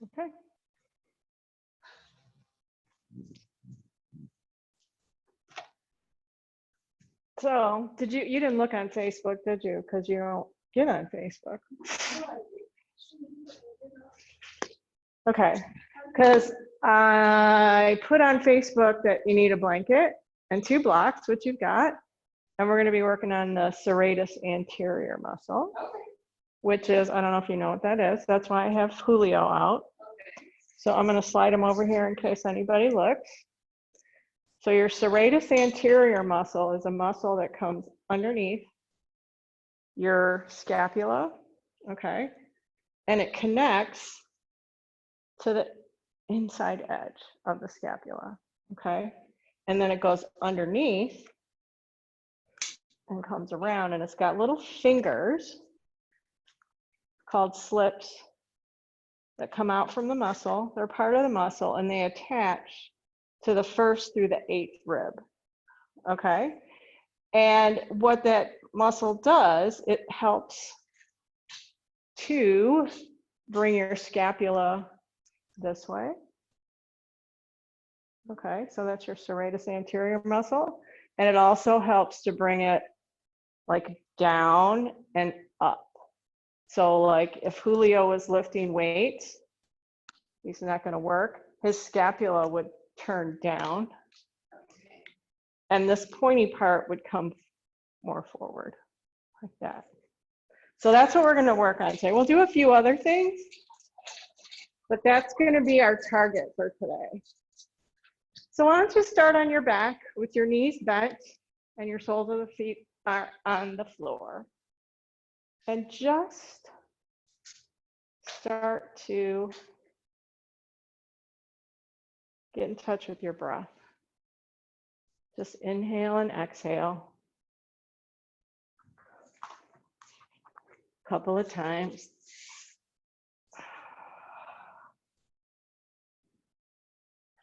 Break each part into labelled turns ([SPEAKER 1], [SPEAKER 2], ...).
[SPEAKER 1] Okay. So you didn't look on Facebook, did you? Because you don't get on Facebook. Okay, because I put on Facebook that you need a blanket and 2 blocks, which you've got. And we're going to be working on the serratus anterior muscle, which is, I don't know if you know what that is. That's why I have Julio out. So I'm going to slide him over here in case anybody looks. So your serratus anterior muscle is a muscle that comes underneath your scapula, okay? And it connects to the inside edge of the scapula, okay? And then it goes underneath and comes around, and it's got little fingers called slips that come out from the muscle. They're part of the muscle, and they attach to the 1st through the 8th rib, okay? And what that muscle does, it helps to bring your scapula this way. Okay, so that's your serratus anterior muscle. And it also helps to bring it like down and up. So like if Julio was lifting weights, he's not going to work. His scapula would turn down. And this pointy part would come more forward like that. So that's what we're going to work on today. We'll do a few other things, but that's going to be our target for today. So why don't you start on your back with your knees bent and your soles of the feet are on the floor. And just start to get in touch with your breath. Just inhale and exhale a couple of times.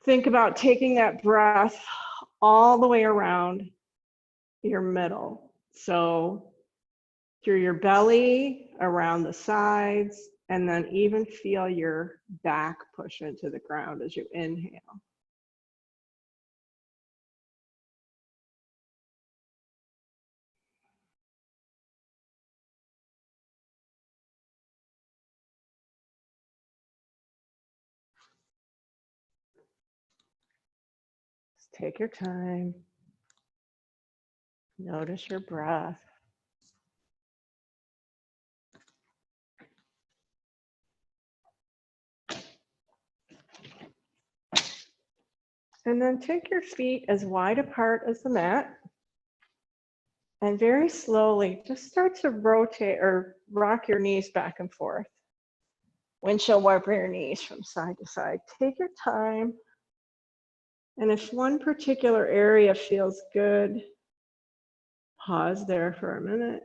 [SPEAKER 1] Think about taking that breath all the way around your middle. So through your belly, around the sides, and then even feel your back push into the ground as you inhale. Just take your time. Notice your breath. And then take your feet as wide apart as the mat. And very slowly, just start to rotate or rock your knees back and forth. Windshield wiper your knees from side to side. Take your time. And if one particular area feels good, pause there for a minute.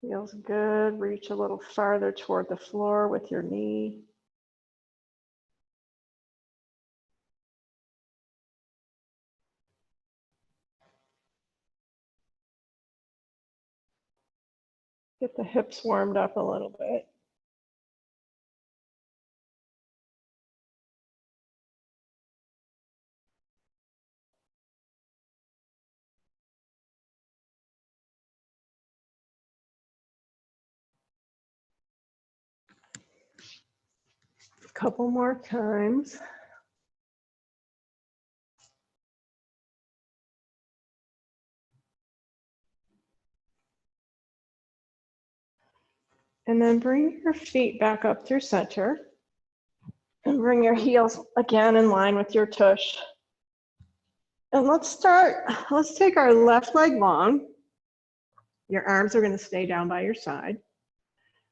[SPEAKER 1] Feels good. Reach a little farther toward the floor with your knee. Get the hips warmed up a little bit. A couple more times. And then bring your feet back up through center. And bring your heels again in line with your tush. And let's take our left leg long. Your arms are going to stay down by your side.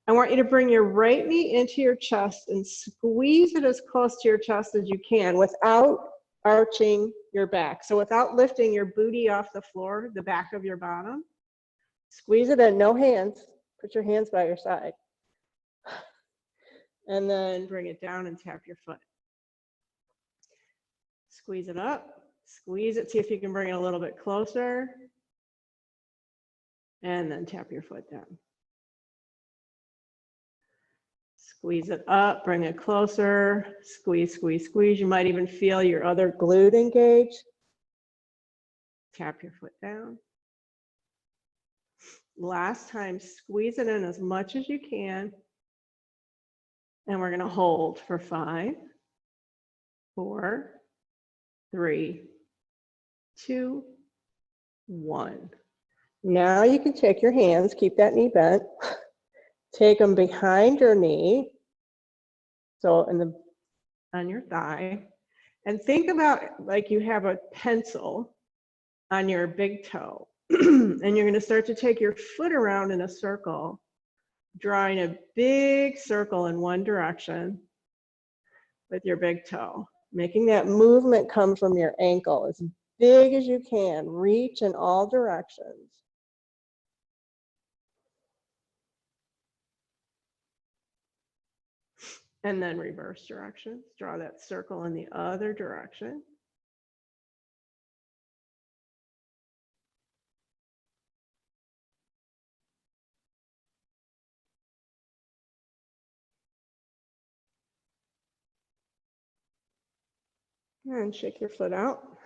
[SPEAKER 1] I want you to bring your right knee into your chest and squeeze it as close to your chest as you can without arching your back. So without lifting your booty off the floor, the back of your bottom. Squeeze it in, no hands. Put your hands by your side. And then bring it down and tap your foot. Squeeze it up, squeeze it, see if you can bring it a little bit closer. And then tap your foot down. Squeeze it up, bring it closer, squeeze, squeeze, squeeze. You might even feel your other glute engage. Tap your foot down. Last time, squeeze it in as much as you can. And we're going to hold for 5, 4, 3, 2, 1. Now you can take your hands, keep that knee bent, take them behind your knee, so on your thigh, and think about like you have a pencil on your big toe, and you're going to start to take your foot around in a circle, drawing a big circle in one direction with your big toe, making that movement come from your ankle as big as you can. Reach in all directions. And then reverse directions. Draw that circle in the other direction. And shake your foot out.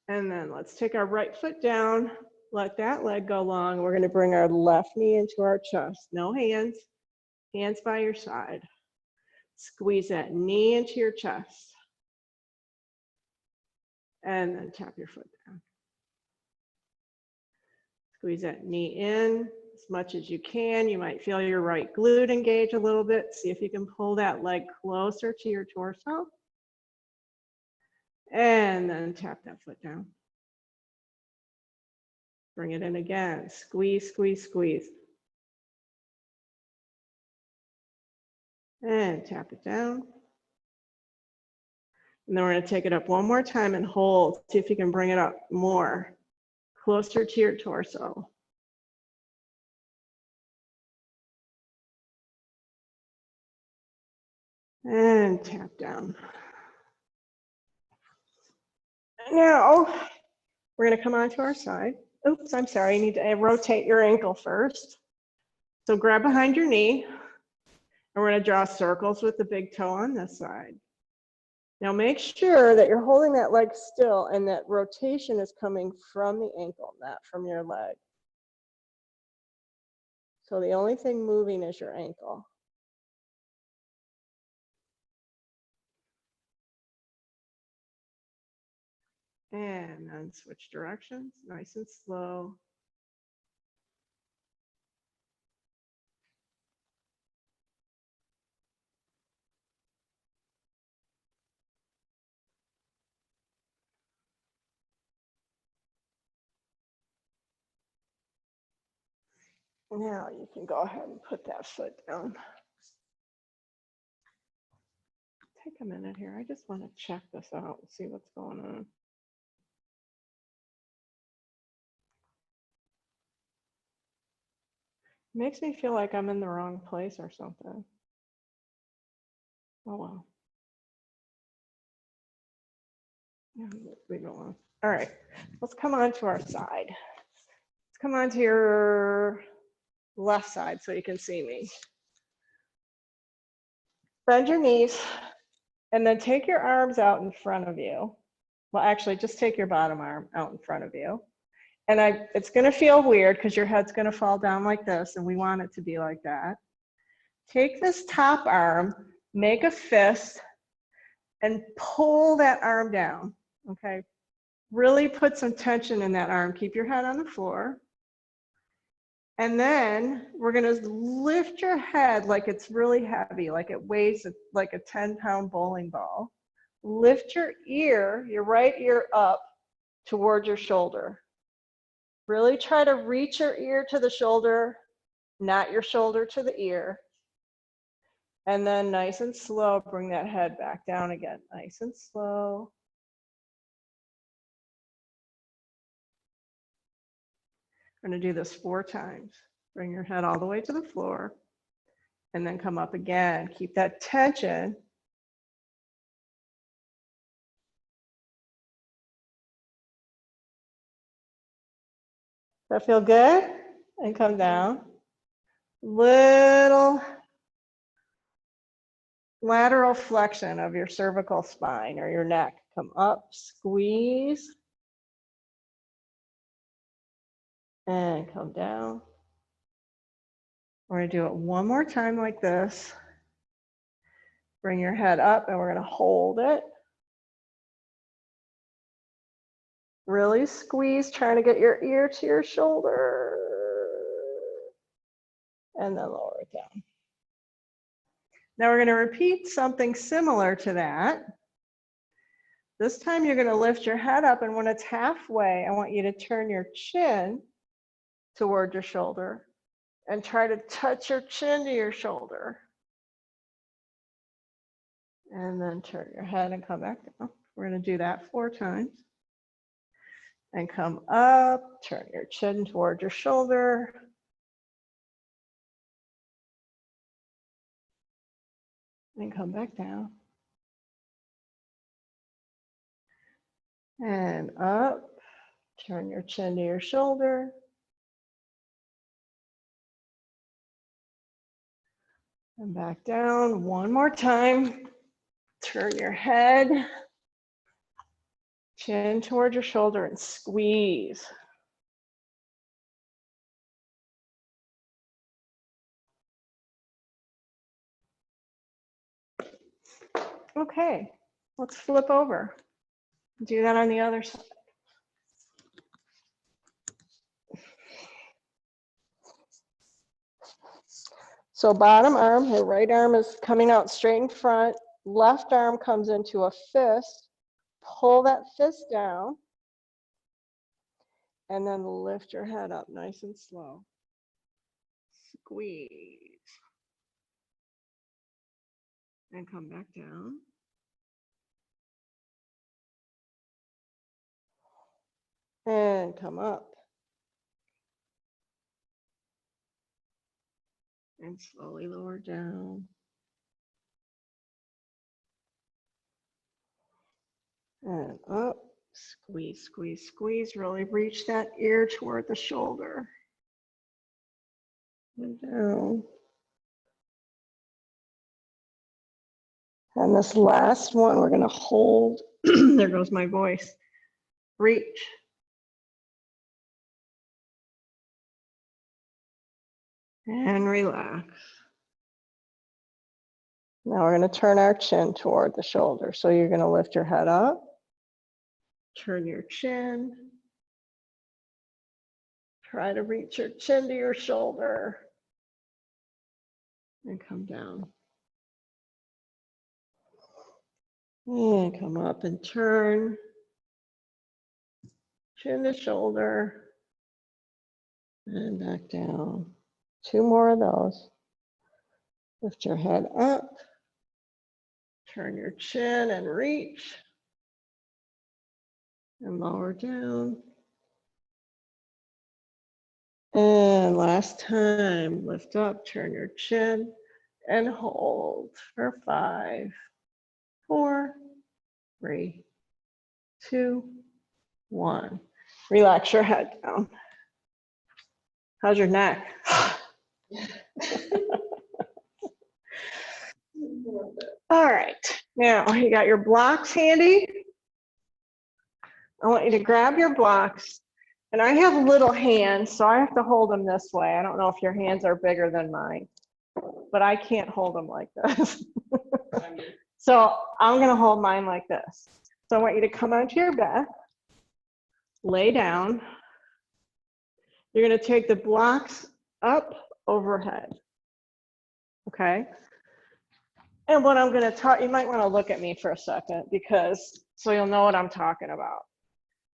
[SPEAKER 1] And then let's take our right foot down. Let that leg go long. We're going to bring our left knee into our chest. No hands. Hands by your side. Squeeze that knee into your chest. And then tap your foot down. Squeeze that knee in as much as you can. You might feel your right glute engage a little bit. See if you can pull that leg closer to your torso. And then tap that foot down. Bring it in again. Squeeze, squeeze, squeeze. And tap it down. And then we're going to take it up one more time and hold. See if you can bring it up more, closer to your torso. And tap down. Now, we're going to come onto our side. Oops, I'm sorry. You need to rotate your ankle first. So grab behind your knee. And we're going to draw circles with the big toe on this side. Now make sure that you're holding that leg still and that rotation is coming from the ankle, not from your leg. So the only thing moving is your ankle. And then switch directions, nice and slow. Now you can go ahead and put that foot down. Take a minute here. I just want to check this out and see what's going on. Makes me feel like I'm in the wrong place or something. Oh well. Yeah, leave it alone. All right, let's come on to our side. Let's come on to your left side so you can see me. Bend your knees and then take your arms out in front of you. Well, actually, just take your bottom arm out in front of you. And it's going to feel weird because your head's going to fall down like this, and we want it to be like that. Take this top arm, make a fist, and pull that arm down, okay? Really put some tension in that arm. Keep your head on the floor. And then we're going to lift your head like it's really heavy, like it weighs like a 10-pound bowling ball. Lift your ear, your right ear up toward your shoulder. Really try to reach your ear to the shoulder, not your shoulder to the ear. And then nice and slow, bring that head back down again. Nice and slow. I'm going to do this 4 times. Bring your head all the way to the floor and then come up again. Keep that tension. That feel good? And come down. Little lateral flexion of your cervical spine or your neck. Come up, squeeze, and come down. We're going to do it one more time like this. Bring your head up and we're going to hold it. Really squeeze, trying to get your ear to your shoulder. And then lower it down. Now we're going to repeat something similar to that. This time you're going to lift your head up, and when it's halfway, I want you to turn your chin toward your shoulder and try to touch your chin to your shoulder. And then turn your head and come back down. We're going to do that 4 times. And come up, turn your chin toward your shoulder. And come back down. And up, turn your chin to your shoulder. And back down one more time. Turn your head, chin toward your shoulder, and squeeze. Okay, let's flip over. Do that on the other side. So bottom arm, her right arm is coming out straight in front. Left arm comes into a fist. Pull that fist down. And then lift your head up nice and slow. Squeeze. And come back down. And come up. And slowly lower down. And up. Squeeze, squeeze, squeeze. Really reach that ear toward the shoulder. And down. And this last one, we're going to hold. There goes my voice. Reach. And relax. Now we're going to turn our chin toward the shoulder. So you're going to lift your head up. Turn your chin. Try to reach your chin to your shoulder. And come down. And come up and turn. Chin to shoulder. And back down. 2 more of those. Lift your head up. Turn your chin and reach. And lower down. And last time, lift up, turn your chin, and hold for 5, 4, 3, 2, 1. Relax your head down. How's your neck? All right, now you got your blocks handy. I want you to grab your blocks. And I have little hands, so I have to hold them this way. I don't know if your hands are bigger than mine, but I can't hold them like this. So I'm going to hold mine like this. So I want you to come onto your back, lay down. You're going to take the blocks up overhead. Okay? And what I'm going to talk, you might want to look at me for a second because so you'll know what I'm talking about.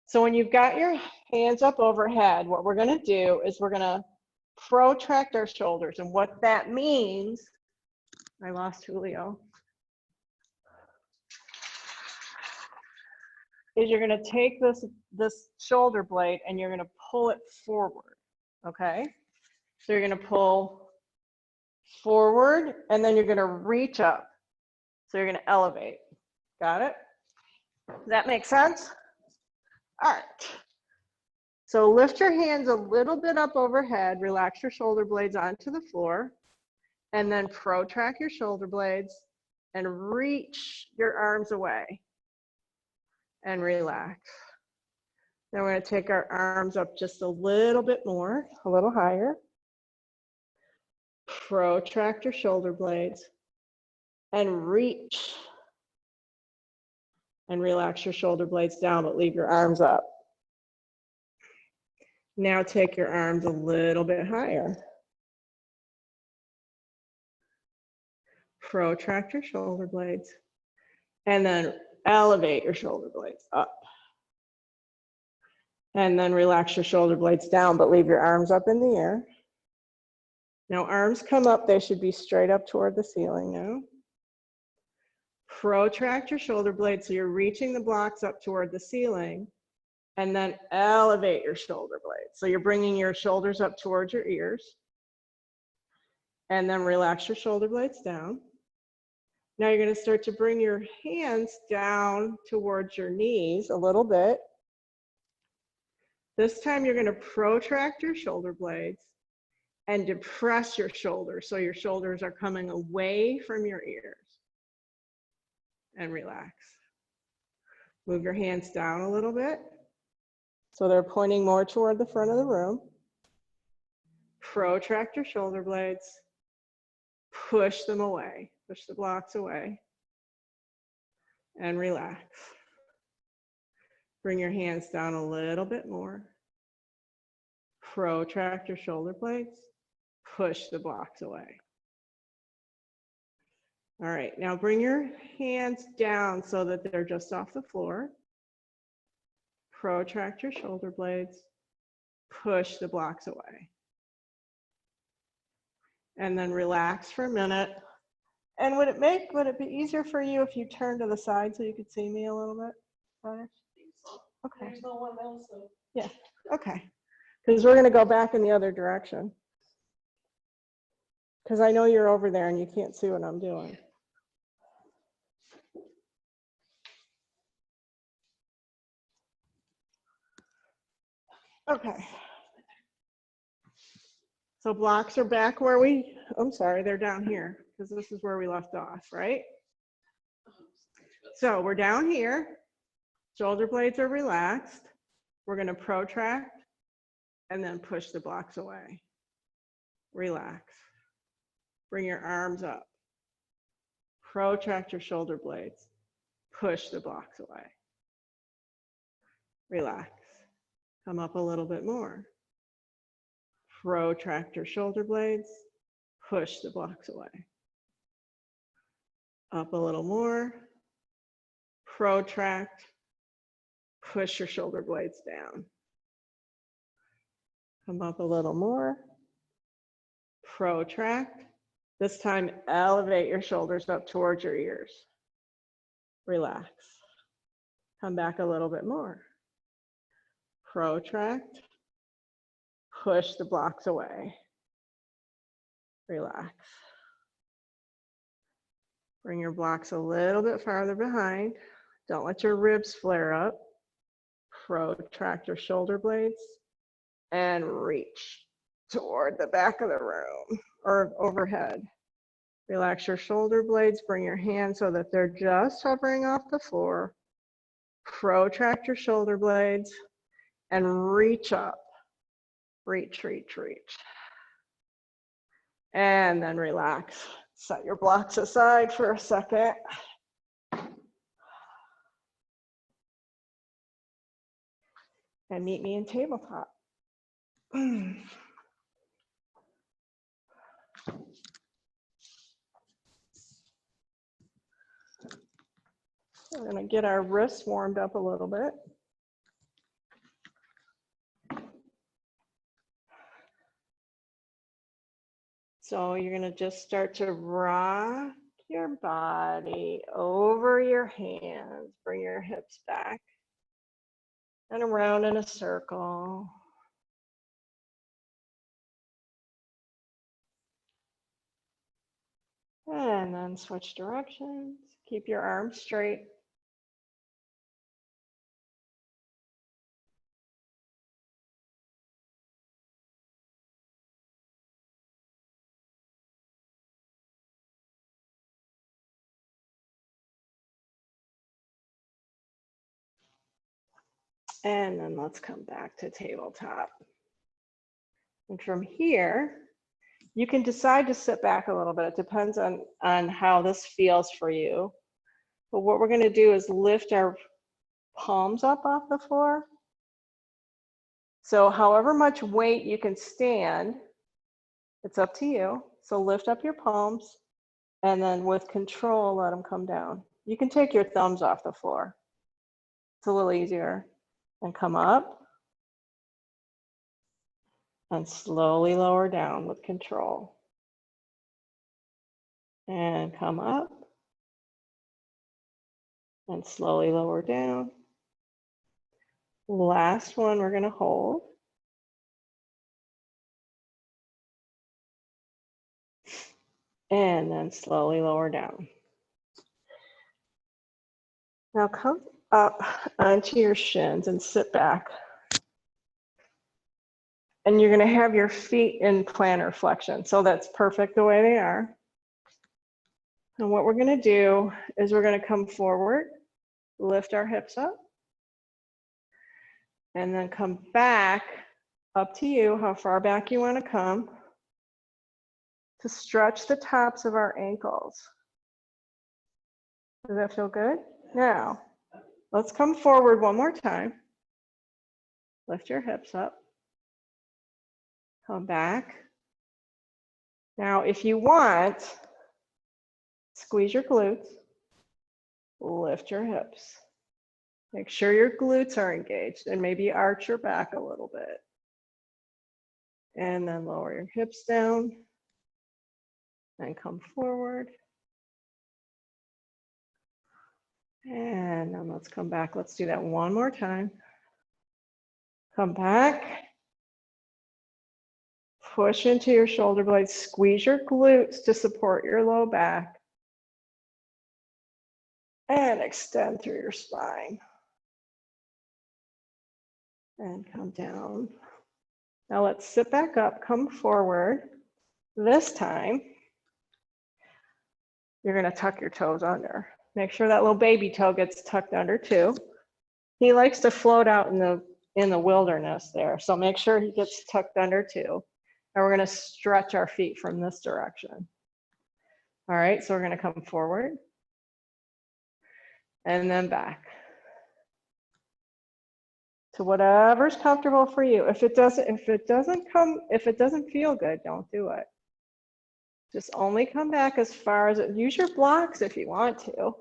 [SPEAKER 1] So when you've got your hands up overhead, what we're going to do is we're going to protract our shoulders. And what that means, I lost Julio, is you're going to take this shoulder blade and you're going to pull it forward, okay? So you're going to pull forward and then you're going to reach up. So you're going to elevate. Got it? Does that make sense? All right. So lift your hands a little bit up overhead, relax your shoulder blades onto the floor, and then protract your shoulder blades and reach your arms away and relax. Then we're going to take our arms up just a little bit more, a little higher. Protract your shoulder blades and reach and relax your shoulder blades down, but leave your arms up. Now take your arms a little bit higher. Protract your shoulder blades and then elevate your shoulder blades up. And then relax your shoulder blades down, but leave your arms up in the air. Now arms come up, they should be straight up toward the ceiling now. Protract your shoulder blades so you're reaching the blocks up toward the ceiling, and then elevate your shoulder blades. So you're bringing your shoulders up towards your ears, and then relax your shoulder blades down. Now you're going to start to bring your hands down towards your knees a little bit. This time you're going to protract your shoulder blades and depress your shoulders so your shoulders are coming away from your ears. And relax. Move your hands down a little bit so they're pointing more toward the front of the room. Protract your shoulder blades. Push them away. Push the blocks away. And relax. Bring your hands down a little bit more. Protract your shoulder blades. Push the blocks away. All right, now bring your hands down so that they're just off the floor. Protract your shoulder blades. Push the blocks away. And then relax for a minute. And would it be easier for you if you turned to the side so you could see me a little bit better? Okay.
[SPEAKER 2] There's no one else. So.
[SPEAKER 1] Yeah, okay. Because we're going to go back in the other direction. Because I know you're over there and you can't see what I'm doing. Okay. So blocks are back where I'm sorry, they're down here because this is where we left off, right? So we're down here. Shoulder blades are relaxed. We're going to protract and then push the blocks away. Relax. Bring your arms up. Protract your shoulder blades. Push the blocks away. Relax. Come up a little bit more. Protract your shoulder blades. Push the blocks away. Up a little more. Protract. Push your shoulder blades down. Come up a little more. Protract. This time, elevate your shoulders up towards your ears. Relax. Come back a little bit more. Protract. Push the blocks away. Relax. Bring your blocks a little bit farther behind. Don't let your ribs flare up. Protract your shoulder blades and reach toward the back of the room or overhead. Relax your shoulder blades. Bring your hands so that they're just hovering off the floor. Protract your shoulder blades and reach up. Reach, reach, reach. And then relax. Set your blocks aside for a second. And meet me in tabletop. We're going to get our wrists warmed up a little bit. So you're going to just start to rock your body over your hands. Bring your hips back and around in a circle. And then switch directions. Keep your arms straight. And then let's come back to tabletop. And from here, you can decide to sit back a little bit. It depends on how this feels for you. But what we're going to do is lift our palms up off the floor. So however much weight you can stand, it's up to you. So lift up your palms and then with control, let them come down. You can take your thumbs off the floor. It's a little easier. And come up and slowly lower down with control. And come up and slowly lower down. Last one we're going to hold. And then slowly lower down. Now come up onto your shins and sit back. And you're going to have your feet in plantar flexion. So that's perfect the way they are. And what we're going to do is we're going to come forward, lift our hips up, and then come back, up to you, how far back you want to come, to stretch the tops of our ankles. Does that feel good? Now, let's come forward one more time. Lift your hips up. Come back. Now, if you want, squeeze your glutes, lift your hips. Make sure your glutes are engaged and maybe arch your back a little bit. And then lower your hips down and come forward. And then let's come back. Let's do that one more time. Come back. Push into your shoulder blades. Squeeze your glutes to support your low back. And extend through your spine. And come down. Now let's sit back up, come forward. This time, you're going to tuck your toes under. Make sure that little baby toe gets tucked under too. He likes to float out in the wilderness there, so make sure he gets tucked under too. And we're going to stretch our feet from this direction. All right, so we're going to come forward and then back to whatever's comfortable for you. If it doesn't feel good, don't do it. Just only come back as far as it. Use your blocks if you want to.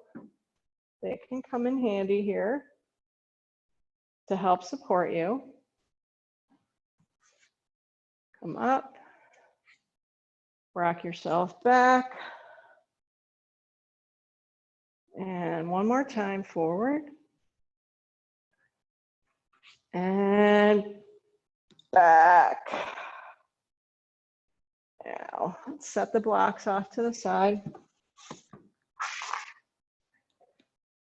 [SPEAKER 1] They can come in handy here to help support you. Come up, rock yourself back. And one more time, forward. And back. Now, let's set the blocks off to the side.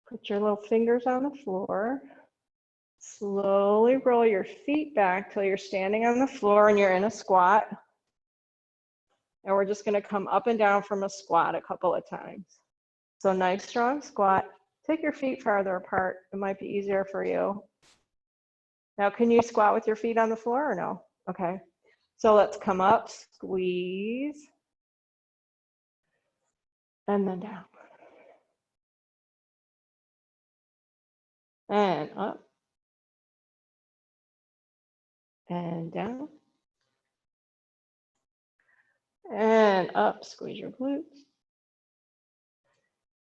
[SPEAKER 1] Put your little fingers on the floor. Slowly roll your feet back till you're standing on the floor and you're in a squat. And we're just going to come up and down from a squat a couple of times. So nice strong squat. Take your feet farther apart. It might be easier for you. Now, can you squat with your feet on the floor or no? Okay. So let's come up, squeeze, and then down. And up. And down. And up, squeeze your glutes.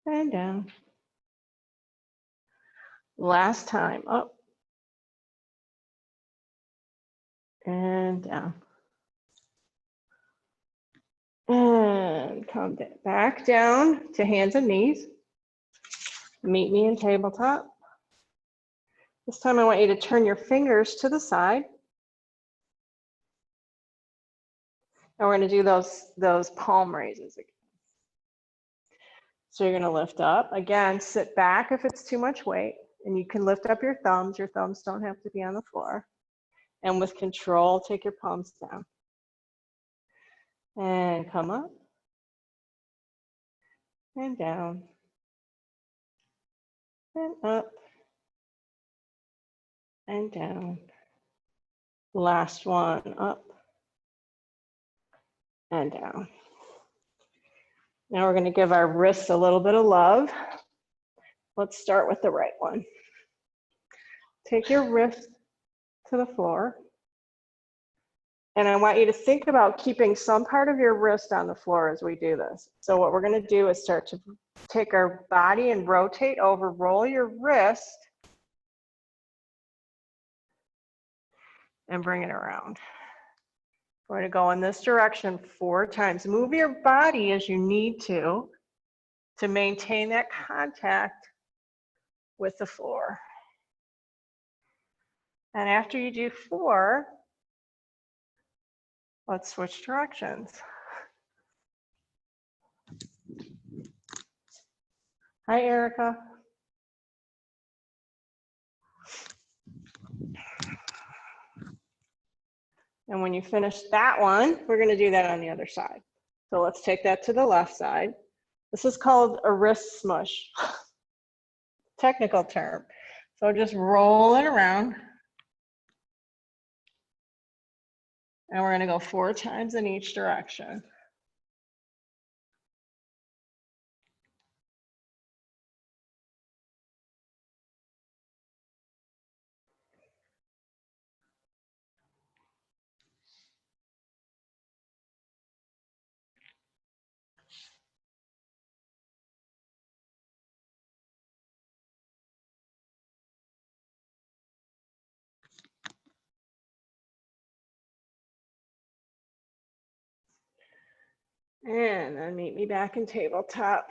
[SPEAKER 1] And down. Last time, up. And down. And come back down to hands and knees. Meet me in tabletop. This time I want you to turn your fingers to the side. And we're going to do those palm raises again. So you're gonna lift up. Again, sit back if it's too much weight, and you can lift up your thumbs. Your thumbs don't have to be on the floor. And with control, take your palms down. And come up. And down. And up. And down. Last one, up. And down. Now we're gonna give our wrists a little bit of love. Let's start with the right one. Take your wrist to the floor. And I want you to think about keeping some part of your wrist on the floor as we do this. So what we're gonna do is start to take our body and rotate over, roll your wrist, and bring it around. We're gonna go in this direction 4 times. Move your body as you need to maintain that contact with the floor. And after you do 4, let's switch directions. Hi, Erica. And when you finish that one, we're gonna do that on the other side. So let's take that to the left side. This is called a wrist smush, technical term. So just roll it around. And we're gonna go 4 times in each direction. And then meet me back in tabletop.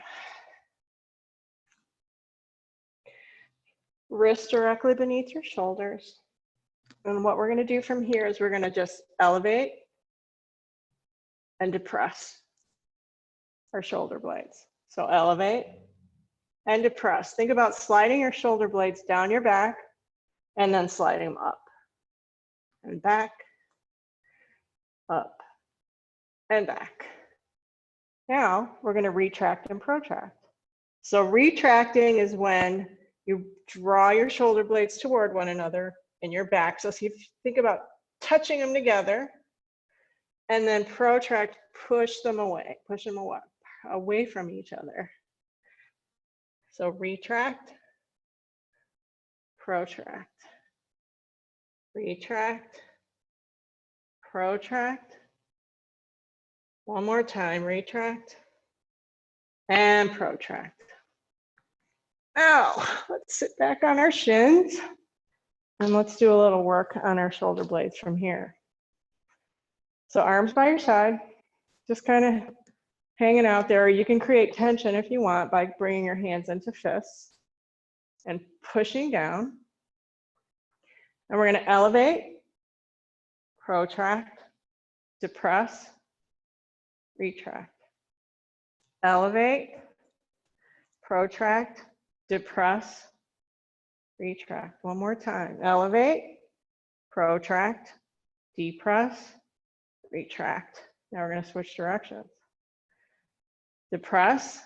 [SPEAKER 1] Wrist directly beneath your shoulders. And what we're gonna do from here is we're gonna just elevate and depress our shoulder blades. So elevate and depress. Think about sliding your shoulder blades down your back and then sliding them up and back, up and back. Now we're gonna retract and protract. So retracting is when you draw your shoulder blades toward one another in your back. So see if you think about touching them together, and then protract, push them away from each other. So retract, protract, retract, protract. One more time, retract and protract. Now, let's sit back on our shins and let's do a little work on our shoulder blades from here. So arms by your side, just kind of hanging out there. You can create tension if you want by bringing your hands into fists and pushing down. And we're going to elevate, protract, depress, retract. Elevate, protract, depress, retract. One more time. Elevate, protract, depress, retract. Now we're going to switch directions. Depress,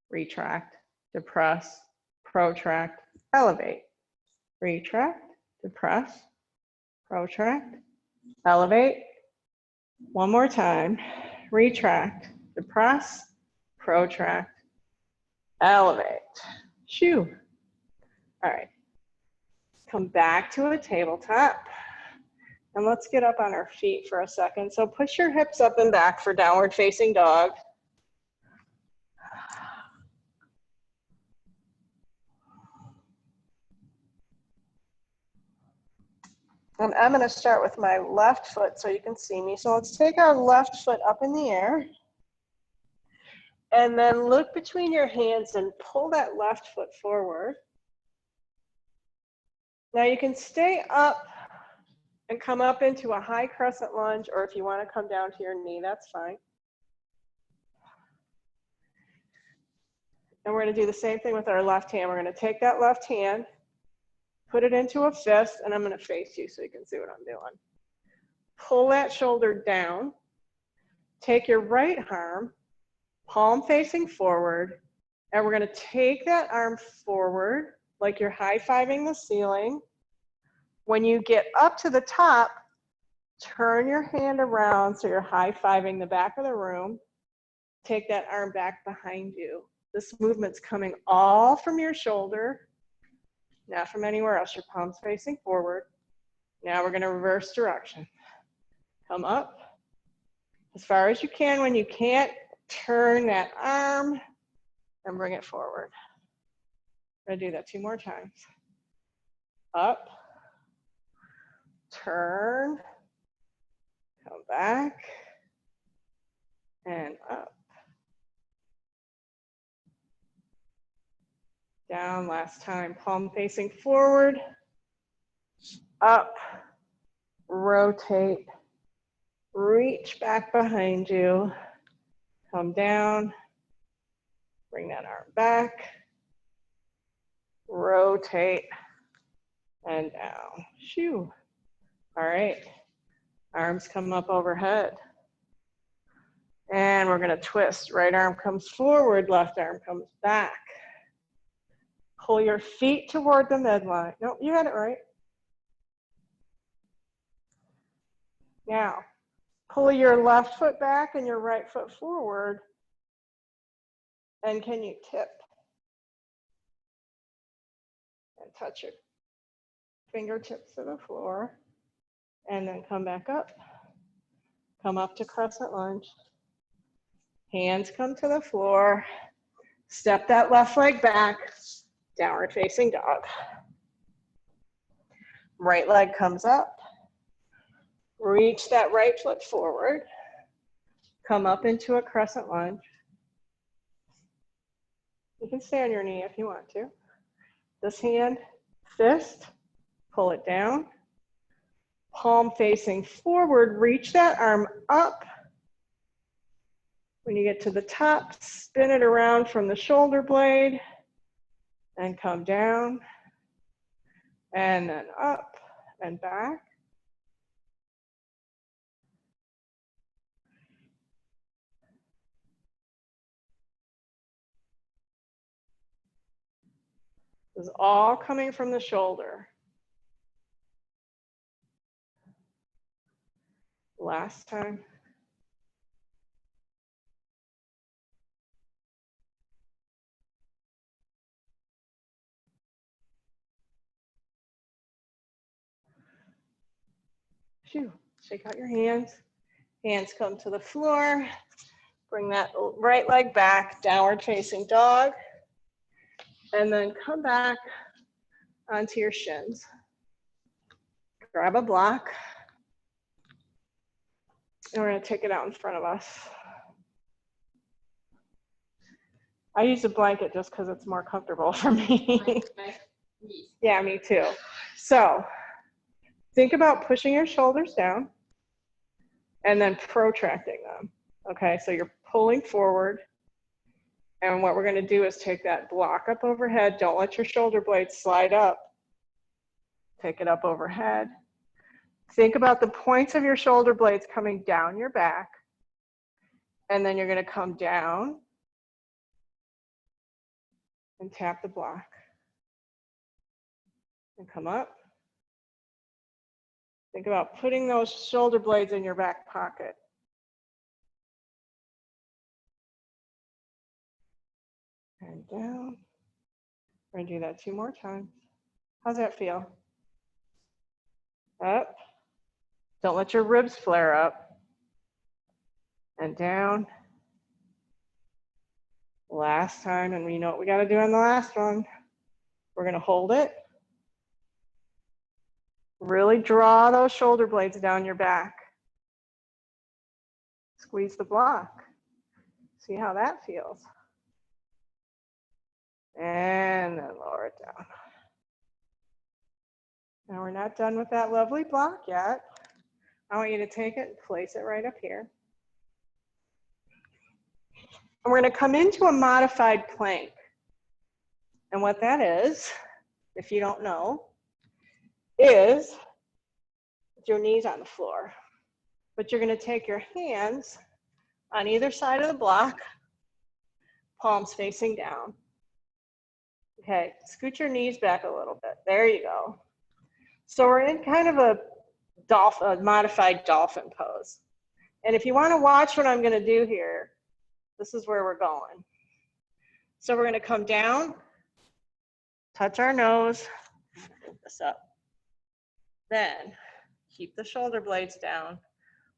[SPEAKER 1] retract, depress, protract, elevate, retract, depress, protract, elevate. One more time. Retract, depress, protract, elevate. Shoo. All right. Come back to a tabletop. And let's get up on our feet for a second. So push your hips up and back for downward facing dog. And I'm going to start with my left foot so you can see me. So let's take our left foot up in the air. And then look between your hands and pull that left foot forward. Now you can stay up and come up into a high crescent lunge, or if you want to come down to your knee, that's fine. And we're going to do the same thing with our left hand. We're going to take that left hand, put it into a fist, and I'm going to face you so you can see what I'm doing. Pull that shoulder down. Take your right arm, palm facing forward, and we're going to take that arm forward like you're high-fiving the ceiling. When you get up to the top, turn your hand around so you're high-fiving the back of the room. Take that arm back behind you. This movement's coming all from your shoulder, not from anywhere else. Your palm's facing forward. Now we're going to reverse direction. Come up as far as you can. When you can't, turn that arm and bring it forward. I'm going to do that 2 more times. Up, turn, come back, and up. Down last time, palm facing forward, up, rotate, reach back behind you, come down, bring that arm back, rotate, and down. Shoo. All right, arms come up overhead. And we're gonna twist. Right arm comes forward, left arm comes back. Pull your feet toward the midline. Nope, you had it right. Now, pull your left foot back and your right foot forward. And can you tip? And touch your fingertips to the floor. And then come back up. Come up to crescent lunge. Hands come to the floor. Step that left leg back. Downward facing dog. Right leg comes up. Reach that right foot forward. Come up into a crescent lunge. You can stay on your knee if you want to. This hand, fist, pull it down. Palm facing forward, reach that arm up. When you get to the top, spin it around from the shoulder blade and come down and then up and back. This is all coming from the shoulder. Last time. Shoo. Shake out your hands. Hands come to the floor. Bring that right leg back, downward facing dog. And then come back onto your shins. Grab a block. And we're going to take it out in front of us. I use a blanket just because it's more comfortable for me. Yeah, me too. So think about pushing your shoulders down and then protracting them. Okay, so you're pulling forward. And what we're going to do is take that block up overhead. Don't let your shoulder blades slide up. Take it up overhead. Think about the points of your shoulder blades coming down your back. And then you're going to come down and tap the block. And come up. Think about putting those shoulder blades in your back pocket. And down. We're going to do that 2 more times. How's that feel? Up. Don't let your ribs flare up. And down. Last time, and we know what we got to do on the last one. We're going to hold it. Really draw those shoulder blades down your back. Squeeze the block. See how that feels. And then lower it down. Now we're not done with that lovely block yet. I want you to take it and place it right up here. And we're going to come into a modified plank. And what that is, if you don't know, is your knees on the floor. But you're going to take your hands on either side of the block, palms facing down. Okay, scoot your knees back a little bit. There you go. So we're in kind of a modified dolphin pose. And if you want to watch what I'm going to do here, this is where we're going. So we're going to come down, touch our nose, move this up. Then keep the shoulder blades down.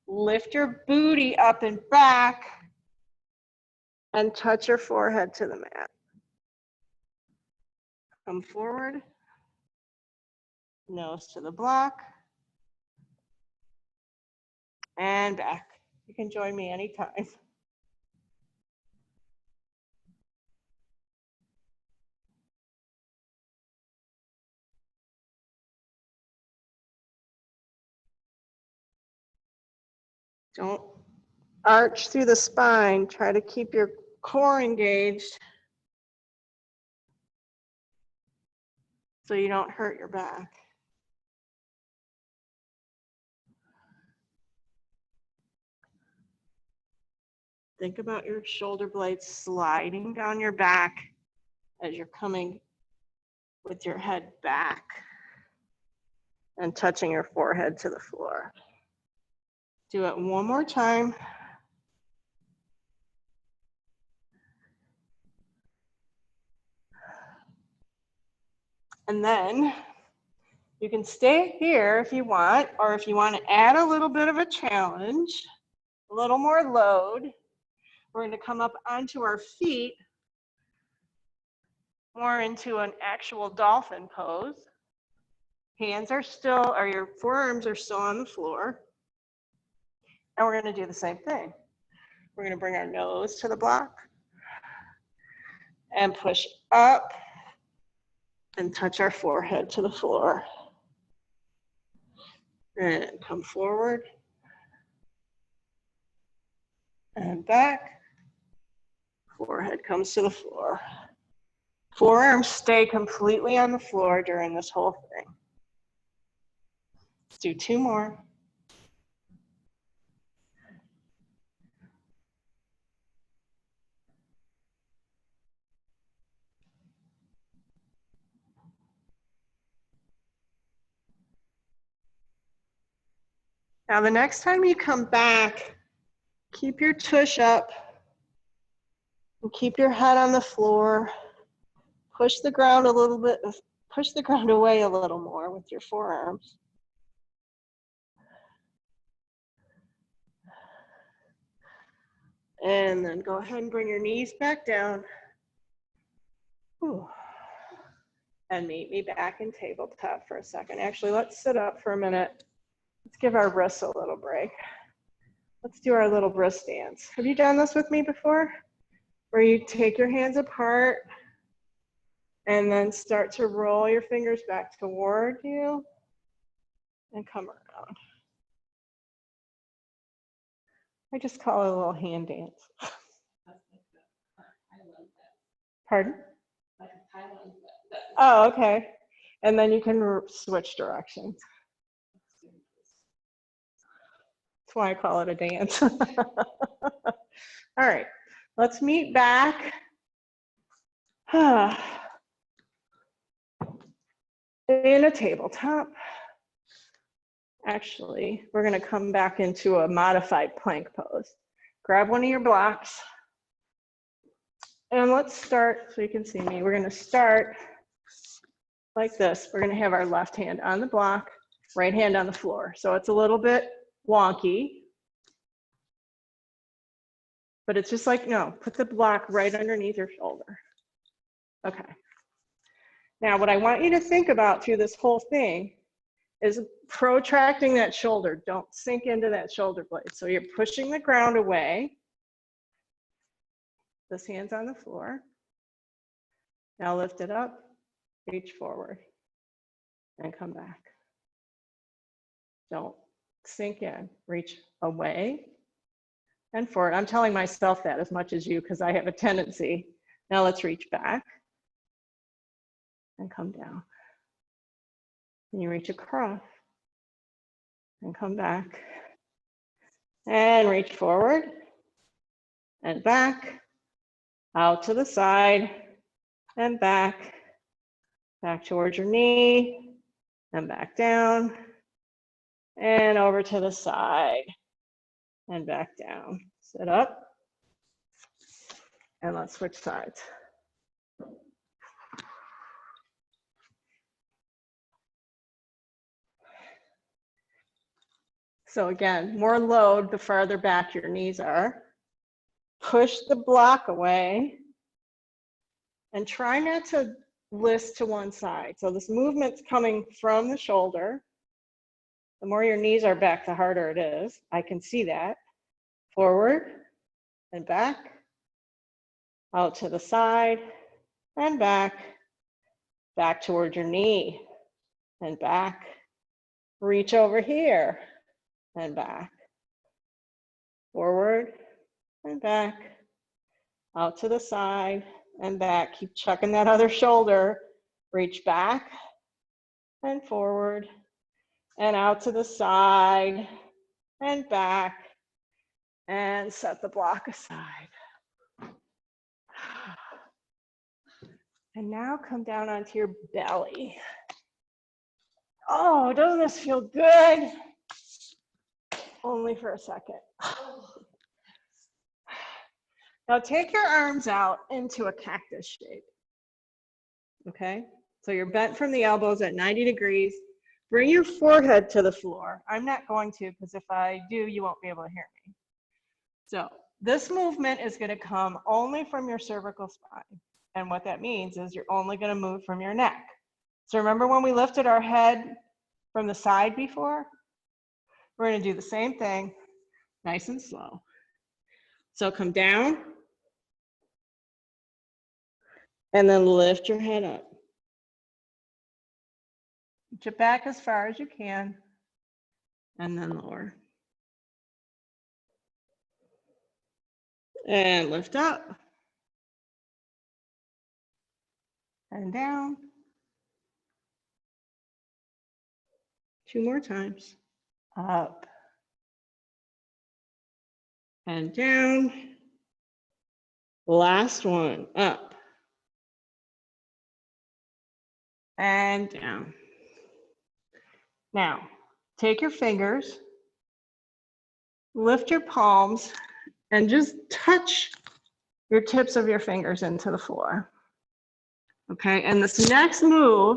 [SPEAKER 1] Lift your booty up and back and touch your forehead to the mat. Come forward, nose to the block, and back. You can join me anytime. Don't arch through the spine. Try to keep your core engaged so you don't hurt your back. Think about your shoulder blades sliding down your back as you're coming with your head back and touching your forehead to the floor. Do it one more time. And then you can stay here if you want, or if you want to add a little bit of a challenge, a little more load, we're going to come up onto our feet, more into an actual dolphin pose. Hands are still, or your forearms are still on the floor. And we're going to do the same thing. We're going to bring our nose to the block and push up and touch our forehead to the floor. And come forward and back. Forehead comes to the floor. Forearms stay completely on the floor during this whole thing. Let's do 2 more. Now the next time you come back, keep your tush up and keep your head on the floor. Push the ground a little bit, push the ground away a little more with your forearms. And then go ahead and bring your knees back down. Whew. And meet me back in tabletop for a second. Actually, let's sit up for a minute. Let's give our wrists a little break. Let's do our little wrist dance. Have you done this with me before? Where you take your hands apart and then start to roll your fingers back toward you and come around. I just call it a little hand dance. Pardon? Oh, okay. And then you can switch directions. That's why I call it a dance. All right, let's meet back. In a tabletop. Actually, we're going to come back into a modified plank pose. Grab one of your blocks. And let's start, so you can see me, we're going to start like this. We're going to have our left hand on the block, right hand on the floor. So it's a little bit wonky, but it's just like, no, put the block right underneath your shoulder. Okay. Now, what I want you to think about through this whole thing is protracting that shoulder. Don't sink into that shoulder blade. So you're pushing the ground away. This hand's on the floor. Now lift it up, reach forward, and come back. Don't sink in. Reach away and forward. I'm telling myself that as much as you because I have a tendency. Now let's reach back. and come down. And you reach across and come back and reach forward and back, out to the side and back towards your knee and back down and over to the side and back down. Sit up and let's switch sides. So again, more load the farther back your knees are. Push the block away and try not to list to one side. So this movement's coming from the shoulder. The more your knees are back, the harder it is. I can see that. Forward and back, out to the side and back toward your knee and back. Reach over here and back, forward and back, out to the side and back. Keep checking that other shoulder. Reach back and forward and out to the side and back and set the block aside. And now come down onto your belly. Oh, doesn't this feel good? Only for a second. Now take your arms out into a cactus shape. Okay, so you're bent from the elbows at 90 degrees. Bring your forehead to the floor. I'm not going to, because if I do, you won't be able to hear me. So this movement is going to come only from your cervical spine. And what that means is you're only going to move from your neck. So remember when we lifted our head from the side before? We're going to do the same thing, nice and slow. So come down and then lift your head up. Reach it back as far as you can and then lower. And lift up and down. 2 more times. Up and down. Last one, up and down. Now, take your fingers, lift your palms, and just touch your tips of your fingers into the floor. Okay, and this next move,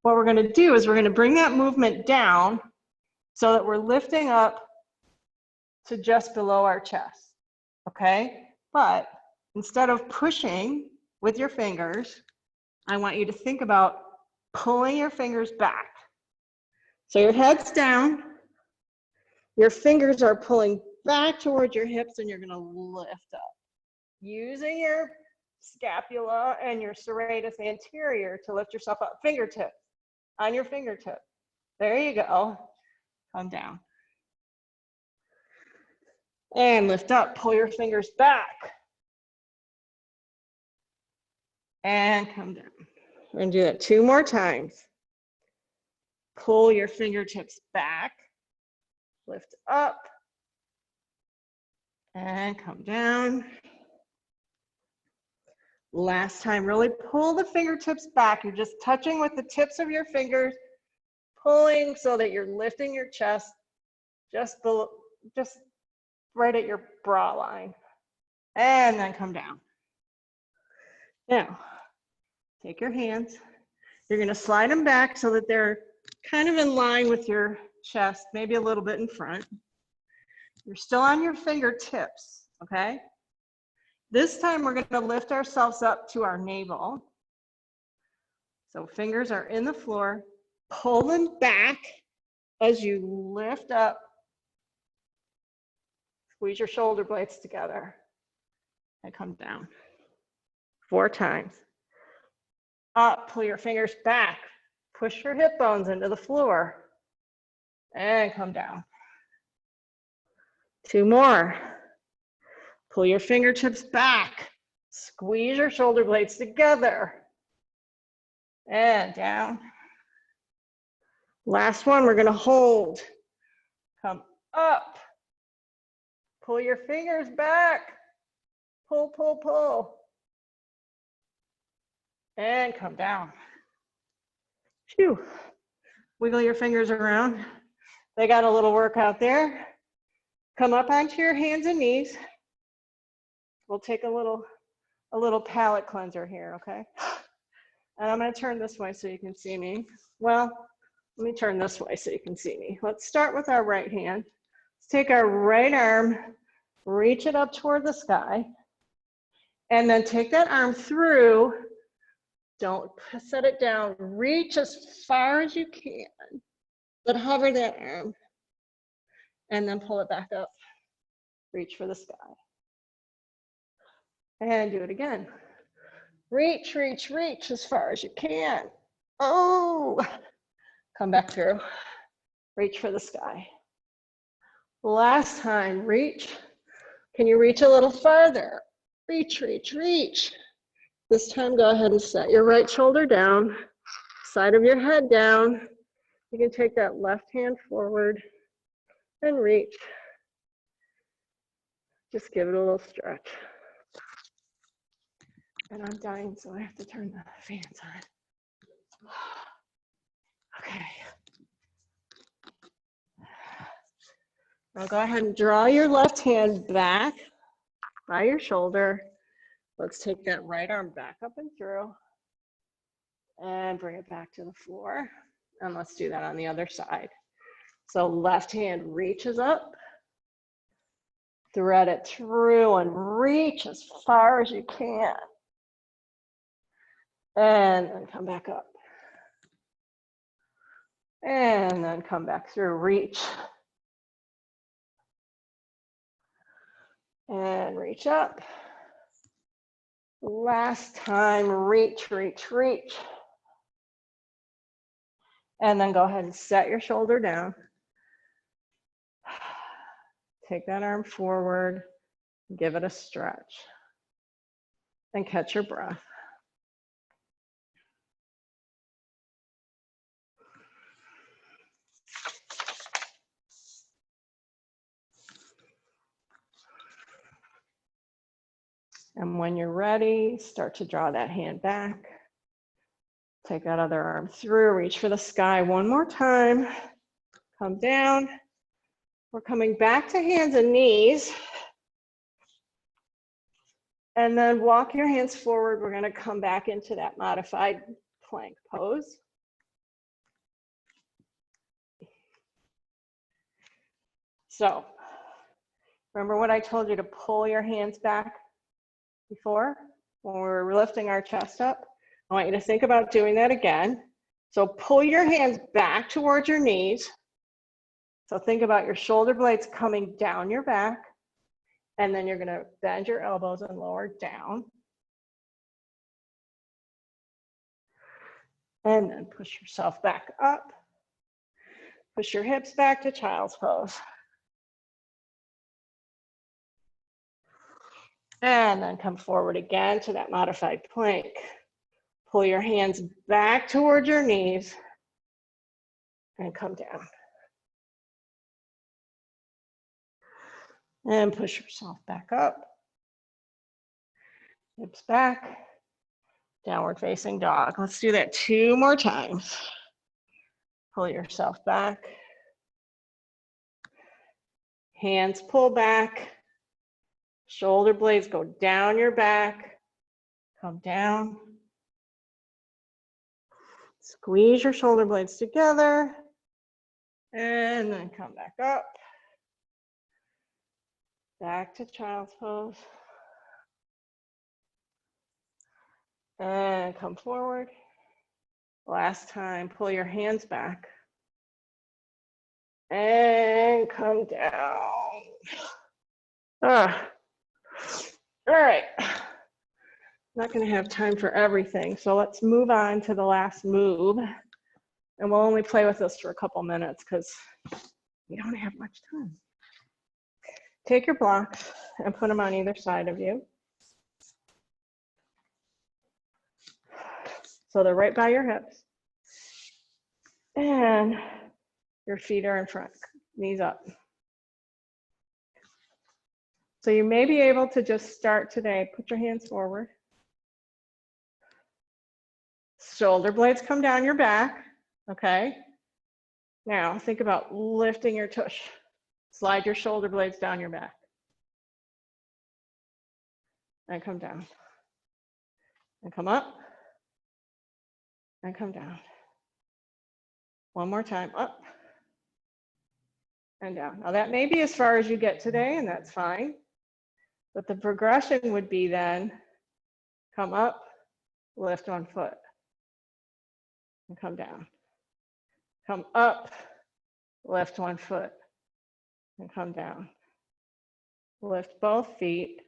[SPEAKER 1] what we're going to do is we're going to bring that movement down so that we're lifting up to just below our chest. Okay, but instead of pushing with your fingers, I want you to think about pulling your fingers back. So your head's down, your fingers are pulling back towards your hips, and you're going to lift up. Using your scapula and your serratus anterior to lift yourself up. Fingertip on your fingertip. There you go. Come down. And lift up. Pull your fingers back. And come down. We're going to do that 2 more times. Pull your fingertips back. Lift up. And come down. Last time, really pull the fingertips back. You're just touching with the tips of your fingers, pulling so that you're lifting your chest just below, just right at your bra line. And then come down. Now, take your hands. You're going to slide them back so that they're kind of in line with your chest, maybe a little bit in front. You're still on your fingertips, okay? This time we're going to lift ourselves up to our navel. So fingers are in the floor. Pull them back as you lift up. Squeeze your shoulder blades together and come down. 4 times. Up, pull your fingers back. Push your hip bones into the floor and come down. 2 more. Pull your fingertips back. Squeeze your shoulder blades together And down. Last one, we're gonna hold. Come up. Pull your fingers back. Pull, pull, pull. And come down. Phew. Wiggle your fingers around. They got a little workout there. Come up onto your hands and knees. We'll take a little palate cleanser here, okay? And I'm gonna turn this way so you can see me. Well, let me turn this way so you can see me. Let's start with our right hand. Let's take our right arm, reach it up toward the sky, and then take that arm through. Don't set it down. Reach as far as you can, but hover that arm, and then pull it back up. Reach for the sky. And do it again. Reach, reach, reach as far as you can. Oh, come back through. Reach for the sky. Last time, reach. Can you reach a little farther? Reach, reach, reach. This time, go ahead and set your right shoulder down, side of your head down. You can take that left hand forward and reach. Just give it a little stretch. And I'm dying, so I have to turn the fans on. Okay. Now go ahead and draw your left hand back by your shoulder. Let's take that right arm back up and through and bring it back to the floor. And let's do that on the other side. So left hand reaches up, thread it through and reach as far as you can. And then come back up. And then come back through, reach. And reach up. Last time, reach, reach, reach. And then go ahead and set your shoulder down. Take that arm forward, give it a stretch, and catch your breath. And when you're ready, start to draw that hand back. Take that other arm through, reach for the sky one more time. Come down. We're coming back to hands and knees. And then walk your hands forward. We're gonna come back into that modified plank pose. So, remember what I told you to pull your hands back before when we were lifting our chest up? I want you to think about doing that again. So pull your hands back towards your knees. So think about your shoulder blades coming down your back, and then you're gonna bend your elbows and lower down. And then push yourself back up. Push your hips back to child's pose. And then come forward again to that modified plank. Pull your hands back towards your knees and come down. And push yourself back up. Hips back. Downward facing dog. Let's do that 2 more times. Pull yourself back. Hands pull back. Shoulder blades go down your back. Come down. Squeeze your shoulder blades together. And then come back up. Back to child's pose. And come forward. Last time, pull your hands back. And come down. All right. Not going to have time for everything, so let's move on to the last move. And we'll only play with this for a couple minutes because we don't have much time. Take your blocks and put them on either side of you. So they're right by your hips. And your feet are in front, knees up. So you may be able to just start today. Put your hands forward. Shoulder blades come down your back, okay? Now think about lifting your tush. Slide your shoulder blades down your back. And come down. And come up. And come down. One more time, up. And down. Now that may be as far as you get today, and that's fine. But the progression would be then, come up, lift one foot. And come down. Come up, lift one foot. And come down. Lift both feet.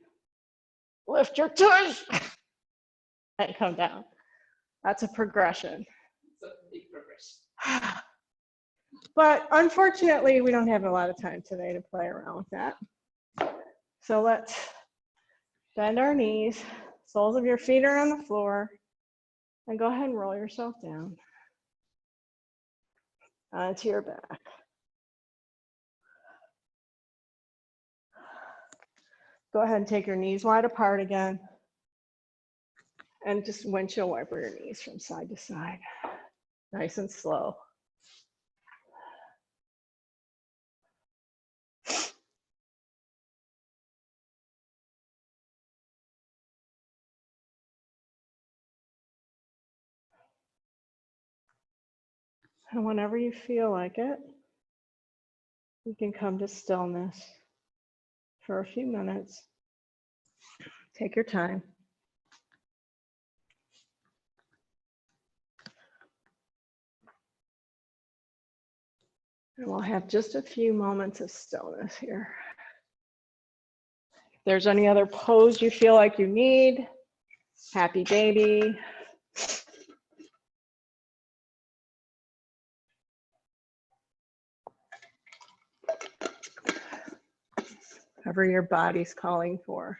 [SPEAKER 1] Lift your toes. And come down. That's a progression.
[SPEAKER 2] It's a big progression.
[SPEAKER 1] But unfortunately, we don't have a lot of time today to play around with that. So let's bend our knees. Soles of your feet are on the floor. And go ahead and roll yourself down onto your back. Go ahead and take your knees wide apart again. And just windshield wiper your knees from side to side. Nice and slow. And whenever you feel like it, you can come to stillness for a few minutes. Take your time. And we'll have just a few moments of stillness here. If there's any other pose you feel like you need, happy baby. Whatever your body's calling for.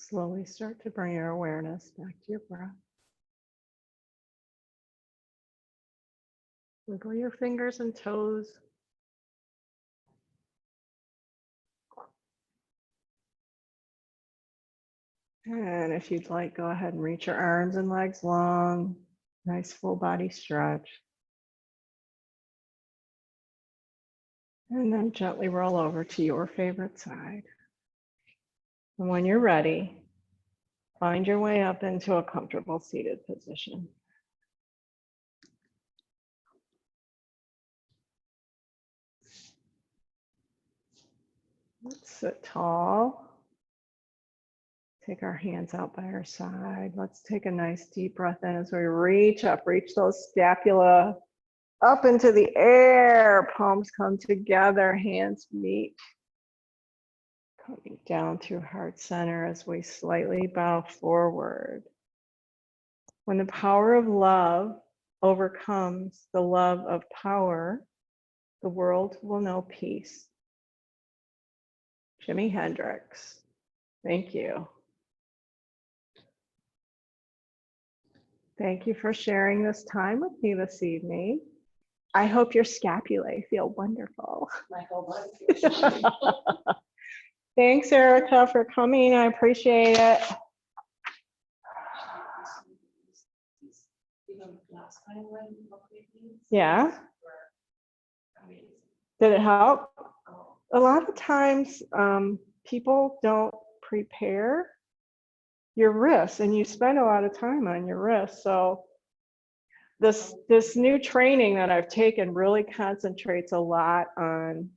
[SPEAKER 1] Slowly start to bring your awareness back to your breath. Wiggle your fingers and toes. And if you'd like, go ahead and reach your arms and legs long. Nice full body stretch. And then gently roll over to your favorite side. And when you're ready, find your way up into a comfortable seated position. Let's sit tall. Take our hands out by our side. Let's take a nice deep breath in as we reach up, reach those scapula up into the air. Palms come together, hands meet. Coming down through heart center as we slightly bow forward. When the power of love overcomes the love of power, the world will know peace. Jimi Hendrix. Thank you. Thank you for sharing this time with me this evening. I hope your scapulae feel wonderful.
[SPEAKER 2] My whole body feels shiny.
[SPEAKER 1] Thanks, Erica, for coming. I appreciate it.
[SPEAKER 2] Even last time when we worked with you,
[SPEAKER 1] Yeah.
[SPEAKER 2] were amazing.
[SPEAKER 1] Did it help?
[SPEAKER 2] Oh,
[SPEAKER 1] A lot of times people don't prepare your wrists, and you spend a lot of time on your wrists. So this new training that I've taken really concentrates a lot on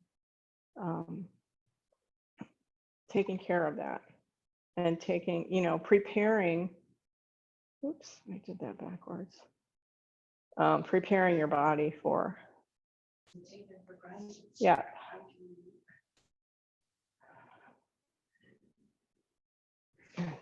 [SPEAKER 1] taking care of that and taking, preparing. Oops, I did that backwards. Preparing your body for.
[SPEAKER 2] you take them for granted.
[SPEAKER 1] Yeah.
[SPEAKER 2] How do you-